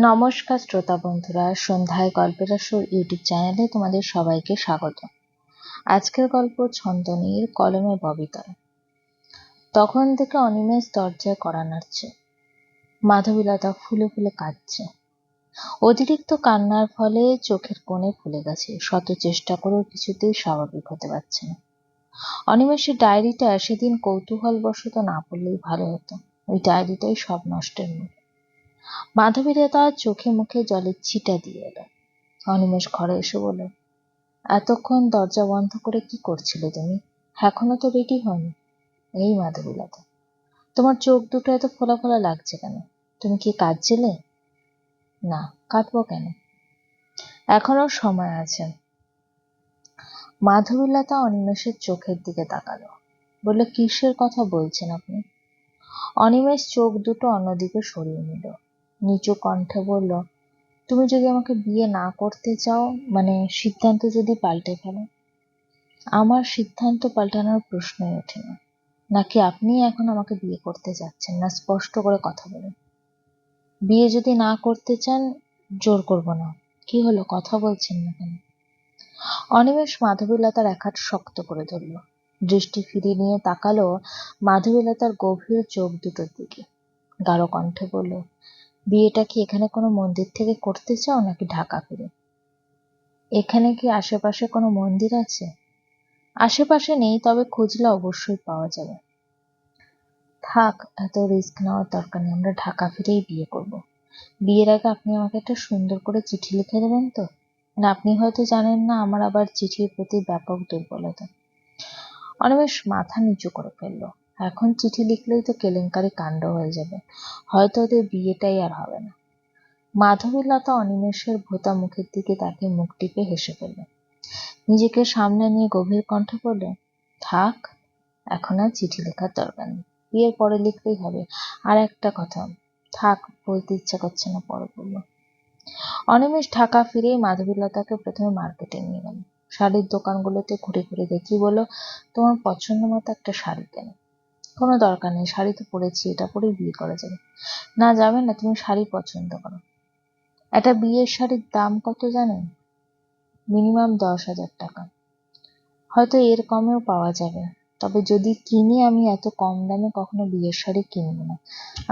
নমস্কার শ্রোতা বন্ধুরা, সন্ধ্যায় গল্পের আসর ইউটিউব চ্যানেলে তোমাদের সবাইকে স্বাগত। আজকের গল্প ছন্দনীর কলমে ববিতরা। তখন থেকে অনিমেষ দরজায় কড়া নাড়ছে। মাধবীলতা ফুলে ফুলে কাঁদছে। অতিরিক্ত কান্নার ফলে চোখের কোণে ফুলে গেছে। শত চেষ্টা করেও কিছুতেই স্বাভাবিক হতে পারছে না। অনিমেষের ডায়েরিটা সেদিন কৌতূহলবশত না পড়লেই ভালো হতো। ওই ডায়েরিটাই সব নষ্টের মূল। মাধবীলতা চোখে মুখে জলের ছিটা দিয়ে এলো। অনিমেষ ঘরে এসে বলল, এতক্ষণ দরজা বন্ধ করে কি করছিলে তুমি? এখনো তো রেডি হয়নি। এই মাধবীলতা, তোমার চোখ দুটো এত ফোলা ফোলা লাগছে কেন? তুমি কি কাঁদছিলে? না, কাঁদবো কেন? এখনো সময় আছে। মাধবীলতা অনিমেষের চোখের দিকে তাকালো। বলল, কিসের কথা বলছেন আপনি? অনিমেষ চোখ দুটো অন্যদিকে সরিয়ে নিল। নিচু কণ্ঠে বলল, তুমি যদি আমাকে বিয়ে না করতে চাও, সিদ্ধান্ত যদি পাল্টে ফেলো। আমার সিদ্ধান্ত পাল্টানোর প্রশ্নই ওঠে না। নাকি আপনি এখন আমাকে বিয়ে করতে যাচ্ছেন না? স্পষ্ট করে কথা বলুন। বিয়ে যদি না করতে চান, জোর করব না। কি হলো, কথা বলছেন না কেন? অনিমেষ মাধবীলতার এক হাত শক্ত করে ধরল। দৃষ্টি ফিরিয়ে নিয়ে তাকালো মাধবীলতার গভীর চোখ দুটোর দিকে। গাঢ় কণ্ঠে বলল, বিয়েটা কি এখানে কোনো মন্দির থেকে করতে চাও নাকি ঢাকা ফিরে? এখানে কি আশেপাশে কোনো মন্দির আছে? আশেপাশে নেই, তবে খুঁজলে অবশ্যই পাওয়া যাবে। থাক, এত রিস্ক নেওয়ার দরকার নেই। আমরা ঢাকা ফিরেই বিয়ে করব। বিয়ের আগে আপনি আমাকে একটা সুন্দর করে চিঠি লিখে দেবেন তো? না, আপনি হয়তো জানেন না আমার আবার চিঠির প্রতি ব্যাপক দুর্বলতা। অনিমেষ মাথা নিচু করে ফেলল। এখন চিঠি লিখলেই তো কেলেঙ্কারি কাণ্ড হয়ে যাবে। হয়তো ওদের বিয়েটাই আর হবে না। মাধবীলতা অনিমেষের ভোঁতা মুখের দিকে তাকে মুখ টিপে হেসে ফেলল। নিজেকে সামনে নিয়ে গভীর কণ্ঠে বলল, থাক, এখন আর চিঠি লেখার দরকার নেই। বিয়ের পরে লিখলেই হবে। আর একটা কথা, থাক, বলতে ইচ্ছা করছে না, পরে বলবো। অনিমেষ ঢাকা ফিরেই মাধবীলতাকে প্রথমে মার্কেটে নিয়ে গেল। শাড়ির দোকানগুলোতে ঘুরে ঘুরে দেখি বলল, তোমার পছন্দ মতো একটা শাড়ি কেন? কোনো দরকার নেই, শাড়ি তো পরেছি, এটা পরেই বিয়ে করা যাবে। না, যাবে না, তুমি শাড়ি পছন্দ করো। একটা বিয়ের শাড়ির দাম কত জানেন? মিনিমাম 10,000 টাকা। হয়তো এর কমেও পাওয়া যাবে, তবে যদি কিনি আমি এত কম দামে কখনো বিয়ের শাড়ি কিনবো না।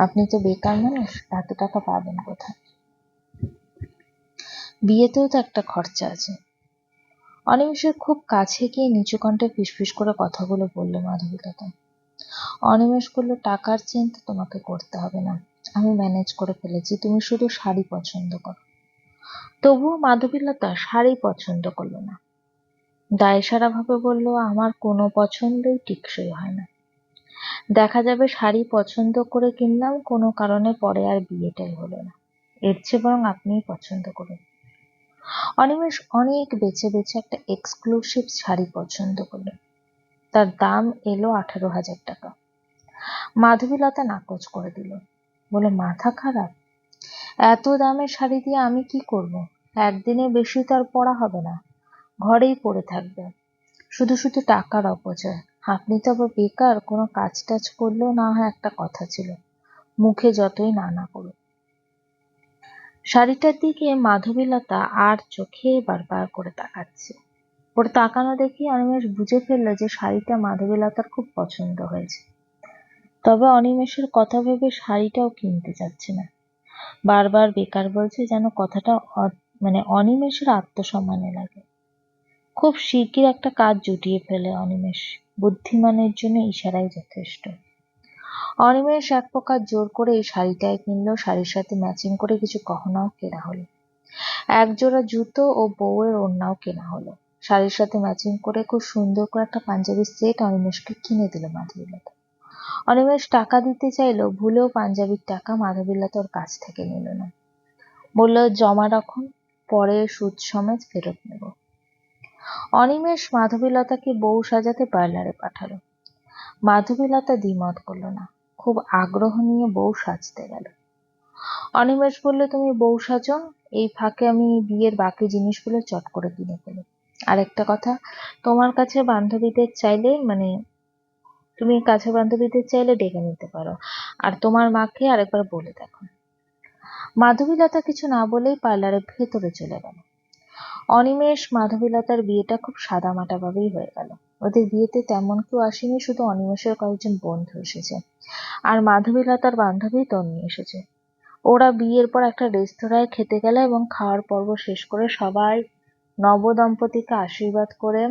আপনি তো বেকার মানুষ, এত টাকা পাবেন কোথায়? বিয়েতেও তো একটা খরচা আছে। অনিমেষের খুব কাছে গিয়ে নিচু কণ্ঠে ফিসফিস করে কথাগুলো বলল মাধবীলতা। অনিমেষ বলল, টাকার চিন্তা তোমাকে করতে হবে না, আমি ম্যানেজ করে ফেলেছি। তুমি শুধু শাড়ি পছন্দ করো। তবুও মাধবীলতা শাড়ি পছন্দ করলো না। দায়সারা ভাবে বলল, আমার কোনো পছন্দই টিকসই হয় না। দেখা যাবে শাড়ি পছন্দ করে কিনলাম, কোনো কারণে পরে আর বিয়েটাই হলো না। এর চেয়ে বরং আপনিই পছন্দ করুন। অনিমেষ অনেক বেছে বেছে একটা এক্সক্লুসিভ শাড়ি পছন্দ করলো। তার দাম এলো 18,000 টাকা। মাধবীলতা নাকচ করে দিল। বলে, মাথা খারাপ? এত দামের শাড়ি দিয়ে আমি কি করব? একদিনে বেশি তো আর পরা হবে না, ঘরেই পড়ে থাকবে। শুধু শুধু টাকার অপচয়। আপনি তো আবার বেকার, কোনো কাজ টাজ করলেও না হয় একটা কথা ছিল। মুখে যতই না না করুন। শাড়িটার দিকে মাধবীলতা আর চোখে বারবার করে তাকাচ্ছে। ওর তাকানো দেখি অনিমেষ বুঝে ফেললো যে শাড়িটা মাধবীলতার খুব পছন্দ হয়েছে। তবে অনিমেষের কথা ভেবে শাড়িটাও কিনতে চাচ্ছে না। বারবার বেকার বলছে, যেন কথাটা অনিমেষের আত্মসম্মানে লাগে। খুব শিগগির একটা কাজ জুটিয়ে ফেলে অনিমেষ। বুদ্ধিমানের জন্য ইশারাই যথেষ্ট। অনিমেষ এক প্রকার জোর করে এই শাড়িটাই কিনলো। শাড়ির সাথে ম্যাচিং করে কিছু গহনাও কেনা হলো। এক জোড়া জুতো ও বউয়ের ওড়নাও কেনা হলো। শাড়ির সাথে ম্যাচিং করে খুব সুন্দর করে একটা পাঞ্জাবির সেট অনিমেষকে কিনে দিল মাধবীলতা। অনিমেষ টাকা দিতে চাইলো, ভুলেও পাঞ্জাবির টাকা মাধবীলতা ওর কাছ থেকে নিল না। বলল, জমা রাখুন, পরে সুদ সমেত ফেরত নেব। অনিমেষ মাধবীলতাকে বউ সাজাতে পার্লারে পাঠালো। মাধবীলতা দ্বিমত করলো না, খুব আগ্রহ নিয়ে বউ সাজতে গেল। অনিমেষ বলল, তুমি বউ সাজো, এই ফাঁকে আমি বিয়ের বাকি জিনিসগুলো চট করে কিনে ফেলি। আরেকটা কথা, তোমার কাছে বান্ধবীদের চাইলে তুমি কাছে বান্ধবীদের চাইলে ডেকে নিতে পারো, আর তোমার মাকে আরেকবার বলে দেখো। মাধবীলতা কিছু না বলেই পার্লারের ভেতরে চলে গেল। অনিমেষ মাধবীলতার বিয়েটা খুব সাদামাটা ভাবেই হয়ে গেল। ওদের বিয়েতে তেমন কেউ আসেনি, শুধু অনিমেষের কয়েকজন বন্ধু এসেছে আর মাধবীলতার বান্ধবী তন্নি এসেছে। ওরা বিয়ের পর একটা রেস্তোরাঁয় খেতে গেল এবং খাওয়ার পর্ব শেষ করে সবাই নবদম্পতিকে আশীর্বাদ করে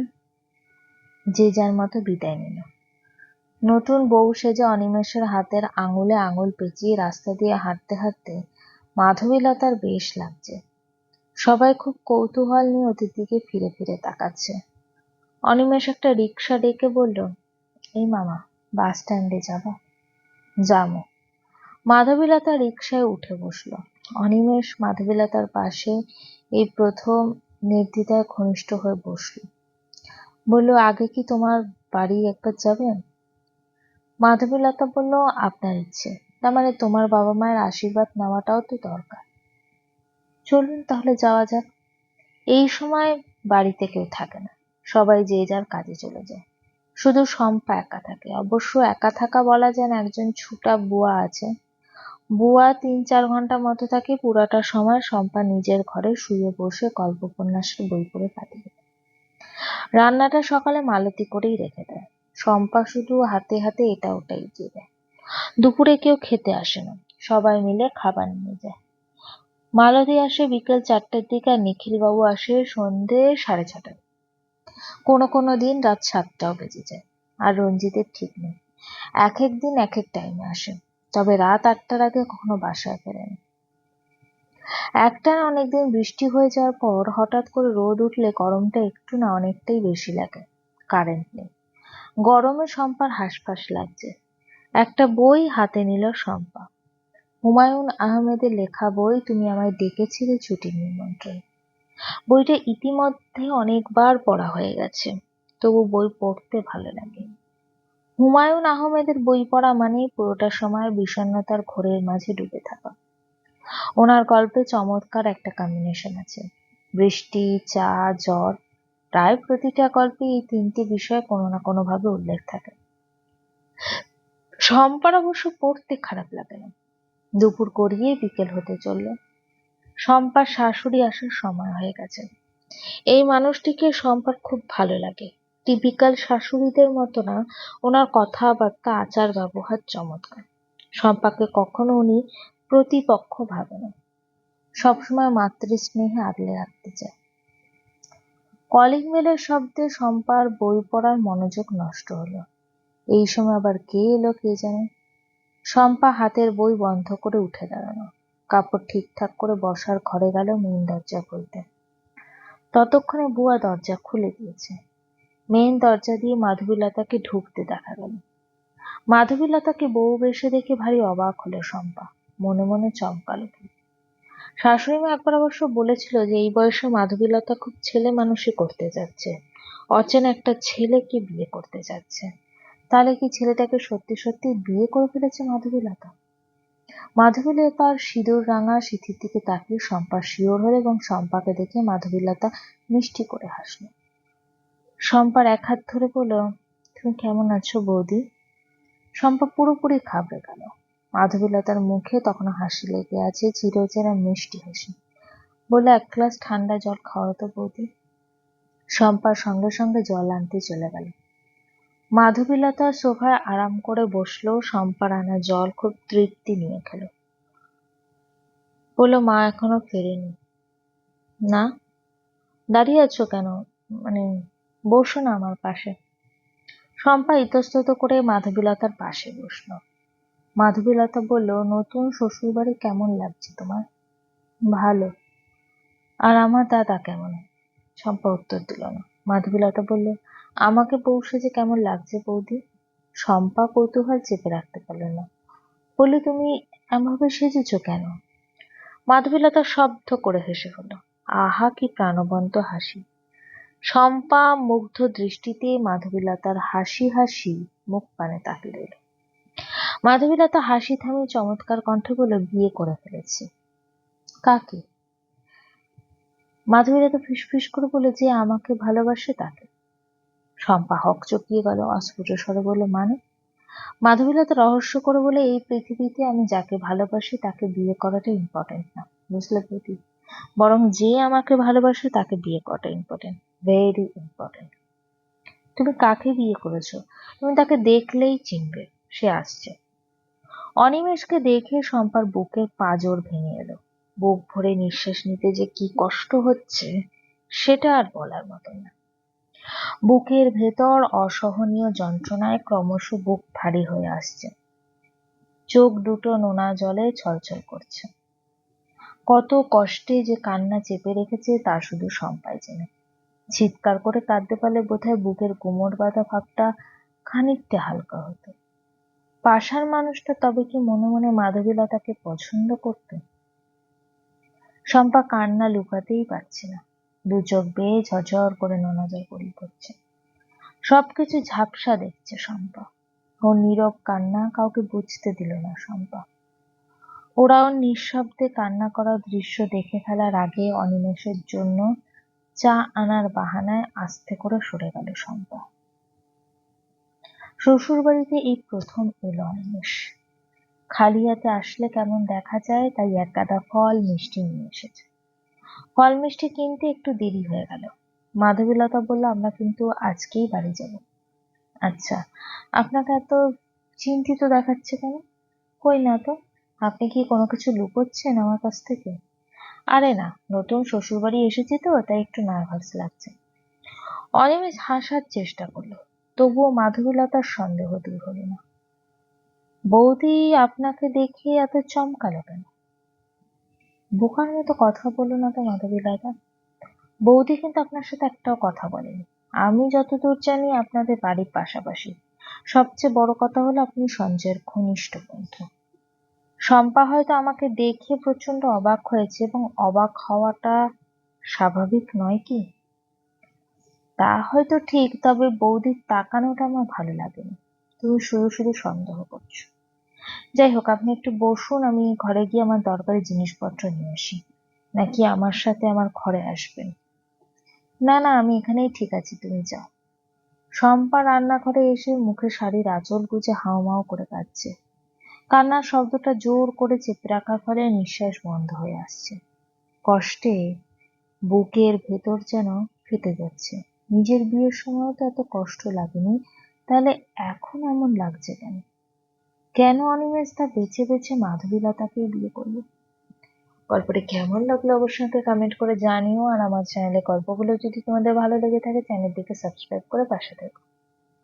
যে যার মতো বিদায় নিল। নতুন বউ সেজে অনিমেষের হাতের আঙুলে আঙুল পেঁচিয়ে রাস্তা দিয়ে হাঁটতে হাঁটতে মাধবীলতার বেশ লাগছে। সবাই খুব কৌতূহল নিয়ে ওদের দিকে ফিরে ফিরে তাকাচ্ছে। অনিমেষ একটা রিকশা ডেকে বলল, এই মামা, বাস স্ট্যান্ডে যাবো? যাবো। মাধবীলতা রিকশায় উঠে বসলো। অনিমেষ মাধবীলতার পাশে এই প্রথম নির্দ্বিধায় ঘনিষ্ঠ হয়ে বসল। বলল, আগে কি তোমার বাড়ি একবার যাবেন? মাধবীলতা বলল, আপনার ইচ্ছে, তার মানে তোমার বাবা মায়ের আশীর্বাদ নেওয়াটাও তো দরকার। চলুন তাহলে যাওয়া যাক। এই সময় বাড়িতে কেউ থাকে না, সবাই যে যার কাজে চলে যায়। শুধু শম্পা একা থাকে। অবশ্য একা থাকা বলা যায় না, একজন ছুটা বুয়া আছে। বুয়া ৩-৪ ঘন্টা মতো থাকে। পুরাটা সময় শম্পা নিজের ঘরে শুয়ে বসে গল্প উপন্যাসের বই পড়ে কাটিয়ে দেয়। রান্নাটা সকালে মালতী করেই রেখে দেয়। শম্পা শুধু হাতে হাতে এটা ওটাই দিয়ে দেয়। দুপুরে কেউ খেতে আসে না, সবাই মিলে খাবার নিয়ে যায়। মালতী আসে বিকেল ৪টের দিকে আর নিখিলবাবু আসে সন্ধে ৬:৩০টায়। কোনো দিন রাত ৭টাও বেজে যায়। আর রঞ্জিতের ঠিক নেই, এক এক দিন এক এক টাইমে আসে, তবে রাত ৮টার আগে কখনো বাসায় ফেরেনি। একটানা অনেকদিন বৃষ্টি হয়ে যাওয়ার পর হঠাৎ করে রোদ উঠলে গরমটা একটু না অনেকটাই বেশি লাগে। কারেন্ট নেই। গরমে শম্পার হাঁসফাঁস লাগছে। একটা বই হাতে নিল শম্পা। হুমায়ুন আহমেদের লেখা বই তুমি আমায় ডেকেছিলে ছুটির নিমন্ত্রণে। বইটা ইতিমধ্যে অনেকবার পড়া হয়ে গেছে, তবু বই পড়তে ভালো লাগে। হুমায়ুন আহমেদের বই পড়া মানেই পুরোটা সময় বিষণ্ণতার ঘোরের মাঝে ডুবে থাকা। ওনার গল্পে চমৎকার একটা কম্বিনেশন আছে, বৃষ্টি, চা, জ্বর। প্রায় প্রতিটা গল্পে এই তিনটে বিষয় কোনো না কোনো ভাবে উল্লেখ থাকে। শম্পার অবশ্য পড়তে খারাপ লাগে না। দুপুর গড়িয়ে বিকেল হতে চলল। শম্পার শাশুড়ি আসার সময় হয়ে গেছে। এই মানুষটিকে শম্পার খুব ভালো লাগে। টিপিক্যাল শাশুড়িদের মতো না, ওনার কথাবার্তা, আচার ব্যবহার চমৎকার। শম্পাকে কখনো উনি প্রতিপক্ষ ভাবে না, সবসময় মাতৃস্নেহে আগলে রাখতে চায়। কলিং বেলের শব্দে শম্পার বই পড়ার মনোযোগ নষ্ট হলো। এই সময় আবার কে এলো কে জানে। শম্পা হাতের বই বন্ধ করে উঠে দাঁড়ানো, কাপড় ঠিকঠাক করে বসার ঘরে গেল মেন দরজা খুলতে। ততক্ষণে বুয়া দরজা খুলে দিয়েছে। মেন দরজা দিয়ে মাধবীলতাকে ঢুকতে দেখা গেল। মাধবীলতাকে বউ বেশে দেখে ভারী অবাক হলো শম্পা, মনে মনে চমকালো। শাশুড়িমা একবার অবশ্য বলেছিল যে এই বয়সে মাধবীলতা খুব ছেলে মানুষই করতে যাচ্ছে, অচেনা একটা ছেলেকে বিয়ে করতে যাচ্ছে। তাহলে কি ছেলেটাকে সত্যি সত্যি বিয়ে করে ফেলেছে মাধবীলতা? মাধবীলতার সিঁদুর রাঙা সিঁথির দিকে তাকিয়ে শম্পা শিওর হলো এবং শম্পাকে দেখে মাধবীলতা মিষ্টি করে হাসলো। শম্পার এক হাত ধরে বলল, তুমি কেমন আছো বৌদি? শম্পা পুরোপুরি ঘাবড়ে গেল। মাধবীলতার মুখে তখনো হাসি লেগে আছে, চিরচেনা মিষ্টি হাসি। বলে, এক গ্লাস ঠান্ডা জল খাওয়াও তো বৌদি। শম্পার সঙ্গে সঙ্গে জল আনতে চলে গেল। মাধবীলতা সোফায় আরাম করে বসলো। শম্পার আনা জল খুব তৃপ্তি নিয়ে খেল। বলল, মা এখনো ফেরেনি? না। দাঁড়িয়ে আছো কেন? মানে বসো না আমার পাশে। শম্পা ইতস্তত করে মাধবীলতার পাশে বসল। মাধবীলতা বলল, নতুন শ্বশুরবাড়ি কেমন লাগছে তোমার? ভালো। আর আমার দাদা কেমন? শম্পা উত্তর দিল না। মাধবীলতা বলল, আমাকে বউ সেজে কেমন লাগছে বৌদি? শম্পা কৌতূহল চেপে রাখতে পারল না, বলল, তুমি এমনভাবে সেজেছো কেন? মাধবীলতা শব্দ করে হেসে ফেলল। আহা, কি প্রাণবন্ত হাসি! শম্পা মুগ্ধ দৃষ্টিতে মাধবীলতার হাসি হাসি মুখ পানে তাকিয়ে রইল। মাধবীলতা হাসি থামিয়ে চমৎকার কণ্ঠে বলল, বিয়ে করে ফেলেছি। কাকে? মাধবীলতা ফিসফিস করে বলল, যে আমাকে ভালোবাসে তাকে। শম্পা হকচকিয়ে গেল, অস্ফুট স্বরে বলল, মানে? মাধবীলতা রহস্য করে বলে, এই পৃথিবীতে আমি যাকে ভালোবাসি তাকে বিয়ে করাটা ইম্পর্টেন্ট না, বুঝলে প্রীতি? বরং যে আমাকে ভালোবাসে তাকে বিয়ে করাটা ইম্পর্টেন্ট, ভেরি ইম্পর্টেন্ট। তুমি কাকে বিয়ে করেছো? তুমি তাকে দেখলেই চিনবে, সে আসছে। অনিমেষকে দেখে শম্পার বুকের পাঁজর ভেঙে এলো। বুক ভরে নিঃশ্বাস নিতে যে কি কষ্ট হচ্ছে সেটা আর বলার মতো না। বুকের ভেতর অসহনীয় যন্ত্রণায় ক্রমশ বুক ভারী হয়ে আসছে। চোখ দুটো নোনা জলে ছলছল করছে। কত কষ্টে যে কান্না চেপে রেখেছে তা শুধু শম্পাই চেনে। চিৎকার করে কাঁদতে পারলে বোধহয় বুকের কোমর বাঁধা ভাবটা খানিকটা হালকা হতো। পাশার মানুষটা তবে কি মনে মনে মাধবীলতাকে পছন্দ করত? শম্পা কান্না লুকাতেই পারছে না। দু চোখ বেয়ে ঝরঝর করে নোনা জল গড়িয়ে পড়ছে। সবকিছু ঝাপসা দেখছে শম্পা। ওর নীরব কান্না কাউকে বুঝতে দিল না শম্পা। ওরা ওর নিঃশব্দে কান্না করার দৃশ্য দেখে ফেলার আগে অনিমেষের জন্য চা আনার বাহানায় আস্তে করে সরে গেল শম্পা। শ্বশুরবাড়িতে এই প্রথম এলো অনিমেষ। খালি হাতে আসলে কেমন দেখা যায় তাই এক গাদা ফল মিষ্টি নিয়ে এসেছে। ফল মিষ্টি কিনতে একটু দেরি হয়ে গেল। মাধবীলতা বলল, আমরা কিন্তু আজকেই বাড়ি যাব। আচ্ছা, আপনাকে এত চিন্তিত দেখাচ্ছে কেন? কই না তো। আপনি কি কোনো কিছু লুকোচ্ছেন আমার কাছ থেকে? আরে না, নতুন শ্বশুরবাড়ি এসেছি তো তাই একটু নার্ভাস লাগছে। অনিমেষ হাসার চেষ্টা করলো, তবুও মাধবীলতার সন্দেহ দূর হলো না। বৌদি আপনাকে দেখে এত চমকালো কেন? বোকার মতো কথা বলো না তো মাধবীলতা। বৌদি কিন্তু আপনার সাথে একটাও কথা বলেনি। আমি যতদূর জানি আপনাদের বাড়ির পাশাপাশি। সবচেয়ে বড় কথা হলো আপনি সঞ্জয়ের ঘনিষ্ঠ বন্ধু। শম্পা হয়তো আমাকে দেখে প্রচন্ড অবাক হয়েছে, এবং অবাক হওয়াটা স্বাভাবিক নয় কি? তা হয়তো ঠিক, তবে বৌদির তাকানোটা আমার ভালো লাগেনি। তুমি শুধু শুধু সন্দেহ করছো। যাই হোক, আপনি একটু বসুন, আমি ঘরে গিয়ে আমার দরকারি জিনিসপত্র নিয়ে আসি। নাকি আমার সাথে আমার ঘরে আসবেন? না না, আমি এখানেই ঠিক আছি, তুমি যাও। শম্পা রান্নাঘরে এসে মুখে শাড়ির আঁচল গুজে হাউমাউ করে কাঁদছে। কান্নার শব্দটা জোর করে চেপে রাখার ফলে নিঃশ্বাস বন্ধ হয়ে আসছে। কষ্টে বুকের ভেতর যেন ফেটে যাচ্ছে। নিজের বিয়ের সময় তো এত কষ্ট লাগেনি, তাহলে এখন এমন লাগছে কেন? কেন অনিমেষ তা বেছে বেছে মাধবীলতাকেই বিয়ে করলো? গল্পটি কেমন লাগলো অবশ্যই আমাকে কমেন্ট করে জানিও। আর আমার চ্যানেলে গল্পগুলো যদি তোমাদের ভালো লেগে থাকে চ্যানেলটিকে সাবস্ক্রাইব করে পাশে থেকো।